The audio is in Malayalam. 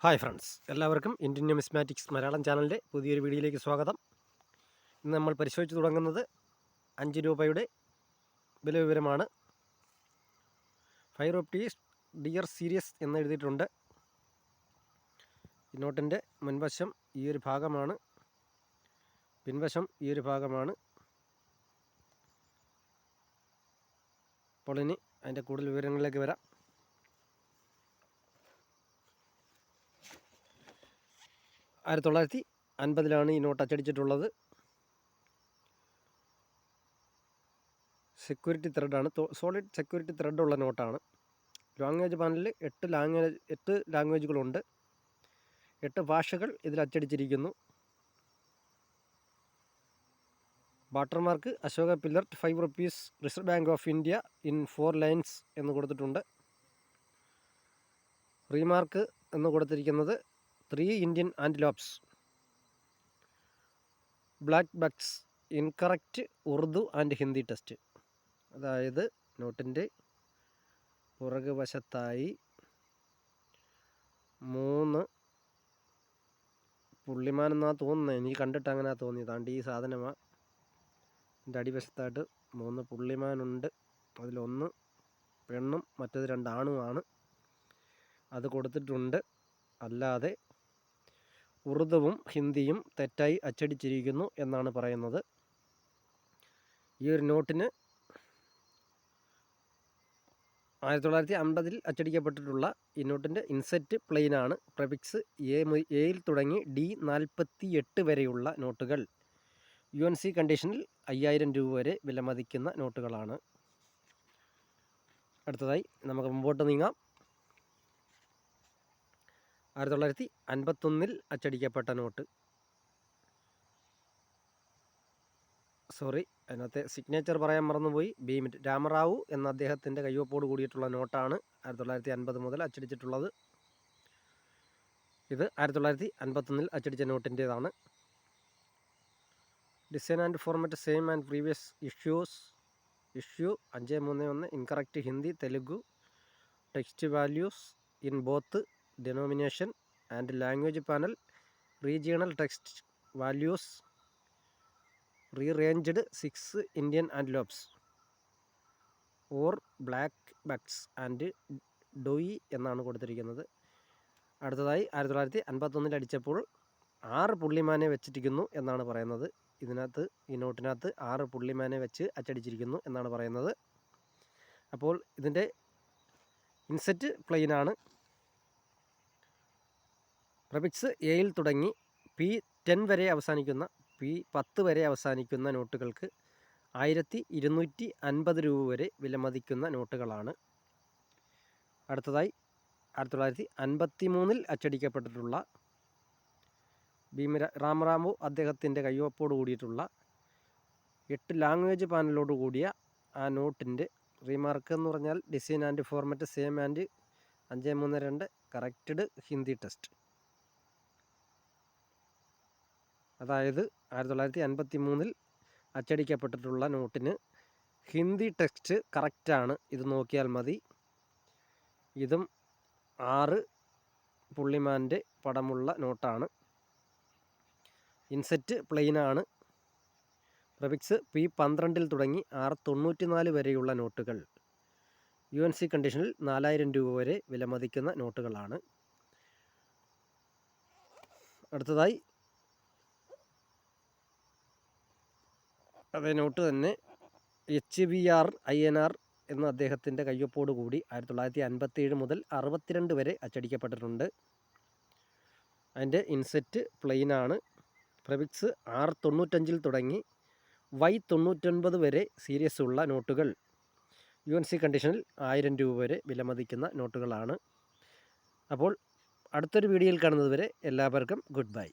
ഹായ് ഫ്രണ്ട്സ്, എല്ലാവർക്കും ഇന്ത്യൻ ന്യൂമിസ്മാറ്റിക്സ് മലയാളം ചാനലിൻ്റെ പുതിയൊരു വീഡിയോയിലേക്ക് സ്വാഗതം. ഇന്ന് നമ്മൾ പരിശോധിച്ച് തുടങ്ങുന്നത് 5 രൂപയുടെ വില വിവരമാണ്. 5 റുപ്പീസ് ഡിയർ സീരീസ് എന്ന് എഴുതിയിട്ടുണ്ട്. ഈ നോട്ടിൻ്റെ മുൻവശം ഈ ഒരു ഭാഗമാണ്, പിൻവശം ഈ ഒരു ഭാഗമാണ്. അപ്പോൾ ഇനി അതിൻ്റെ കൂടുതൽ വിവരങ്ങളിലേക്ക് വരാം. 1950 ഈ നോട്ട് അച്ചടിച്ചിട്ടുള്ളത്. സെക്യൂരിറ്റി ത്രെഡാണ്, സോളിഡ് സെക്യൂരിറ്റി ത്രെഡുള്ള നോട്ടാണ്. ലാംഗ്വേജ് പാനലിൽ 8 ലാംഗ്വേജുകളുണ്ട്. 8 ഭാഷകൾ ഇതിൽ അച്ചടിച്ചിരിക്കുന്നു. Watermark Ashoka pillar 5 rupees Reserve Bank of India in 4 lines എന്ന് കൊടുത്തിട്ടുണ്ട്. റീമാർക്ക് എന്ന് കൊടുത്തിരിക്കുന്നത് 3 Indian antelopes. Black bucks incorrect Urdu and Hindi text. അതായത് നോട്ടിൻ്റെ പുറകു വശത്തായി 3 പുള്ളിമാനെന്നാണ് തോന്നുന്നത്. എനിക്ക് കണ്ടിട്ട് അങ്ങനെ തോന്നിയത്. താണ്ടി ഈ സാധനമാണ്. എൻ്റെ അടിവശത്തായിട്ട് 3 പുള്ളിമാനുണ്ട്. അതിലൊന്ന് പെണ്ണും മറ്റേത് 2 ആണുമാണ്. അത് കൊടുത്തിട്ടുണ്ട്. അല്ലാതെ ഉറുദുവും ഹിന്ദിയും തെറ്റായി അച്ചടിച്ചിരിക്കുന്നു എന്നാണ് പറയുന്നത്. ഈ ഒരു നോട്ടിന് 1950 അച്ചടിക്കപ്പെട്ടിട്ടുള്ള ഈ നോട്ടിൻ്റെ ഇൻസെറ്റ് പ്ലെയിനാണ്. പ്രെഫിക്സ് എയിൽ തുടങ്ങി D48 വരെയുള്ള നോട്ടുകൾ UNC കണ്ടീഷനിൽ 5000 രൂപ വരെ വിലമതിക്കുന്ന നോട്ടുകളാണ്. അടുത്തതായി നമുക്ക് മുമ്പോട്ട് നീങ്ങാം. 1951 അച്ചടിക്കപ്പെട്ട നോട്ട്. അതിനകത്തെ സിഗ്നേച്ചർ പറയാൻ മറന്നുപോയി. ഭീമിറ്റ് രാമറാവു എന്ന അദ്ദേഹത്തിൻ്റെ കയ്യൊപ്പോട് കൂടിയിട്ടുള്ള നോട്ടാണ് 1950 മുതൽ അച്ചടിച്ചിട്ടുള്ളത്. ഇത് 1951 അച്ചടിച്ച നോട്ടിൻ്റേതാണ്. Design and format same and previous issue 531 incorrect Hindi Telugu text values in both denomination and language panel, regional text values rearranged 6 Indian antelopes or black bucks and doe എന്നാണ് കൊടുത്തിരിക്കുന്നത്. അടുത്തതായി 1951 അടിച്ചപ്പോൾ 6 പുള്ളിമാനെ വെച്ചിരിക്കുന്നു എന്നാണ് പറയുന്നത്. ഈ നോട്ടിനകത്ത് 6 പുള്ളിമാനെ വെച്ച് അച്ചടിച്ചിരിക്കുന്നു എന്നാണ് പറയുന്നത്. അപ്പോൾ ഇതിൻ്റെ ഇൻസെറ്റ് പ്ലെയിനാണ്. പ്രെഫിക്സ് എയിൽ തുടങ്ങി P10 വരെ അവസാനിക്കുന്ന P10 വരെ അവസാനിക്കുന്ന നോട്ടുകൾക്ക് 1250 രൂപ വരെ വിലമതിക്കുന്ന നോട്ടുകളാണ്. അടുത്തതായി 1953 അച്ചടിക്കപ്പെട്ടിട്ടുള്ള രാമറാവു അദ്ദേഹത്തിൻ്റെ കയ്യൊപ്പോട് കൂടിയിട്ടുള്ള 8 ലാംഗ്വേജ് പാനലോട് കൂടിയ ആ നോട്ടിൻ്റെ റീമാർക്ക് എന്ന് പറഞ്ഞാൽ design and format same and 532 corrected Hindi text. അതായത് 1953 അച്ചടിക്കപ്പെട്ടിട്ടുള്ള നോട്ടിന് ഹിന്ദി ടെക്സ്റ്റ് കറക്റ്റാണ്. ഇത് നോക്കിയാൽ മതി. ഇതും 6 പുള്ളിമാൻ്റെ പടമുള്ള നോട്ടാണ്. ഇൻസെറ്റ് പ്ലെയിനാണ്. പ്രെഫിക്സ് P12 തുടങ്ങി 694 വരെയുള്ള നോട്ടുകൾ UNC കണ്ടീഷനിൽ 4000 രൂപ വരെ വിലമതിക്കുന്ന നോട്ടുകളാണ്. അടുത്തതായി അതേ നോട്ട് തന്നെ HBR INR എന്ന അദ്ദേഹത്തിൻ്റെ കയ്യൊപ്പോട് കൂടി 1957 മുതൽ 62 വരെ അച്ചടിക്കപ്പെട്ടിട്ടുണ്ട്. അതിൻ്റെ ഇൻസെറ്റ് പ്ലെയിനാണ്. പ്രെഫിക്സ് 695 തുടങ്ങി Y99 വരെ സീരീസ് ഉള്ള നോട്ടുകൾ UNC കണ്ടീഷനിൽ 1000 രൂപ വരെ വിലമതിക്കുന്ന നോട്ടുകളാണ്. അപ്പോൾ അടുത്തൊരു വീഡിയോയിൽ കാണുന്നത് വരെ എല്ലാവർക്കും ഗുഡ് ബൈ.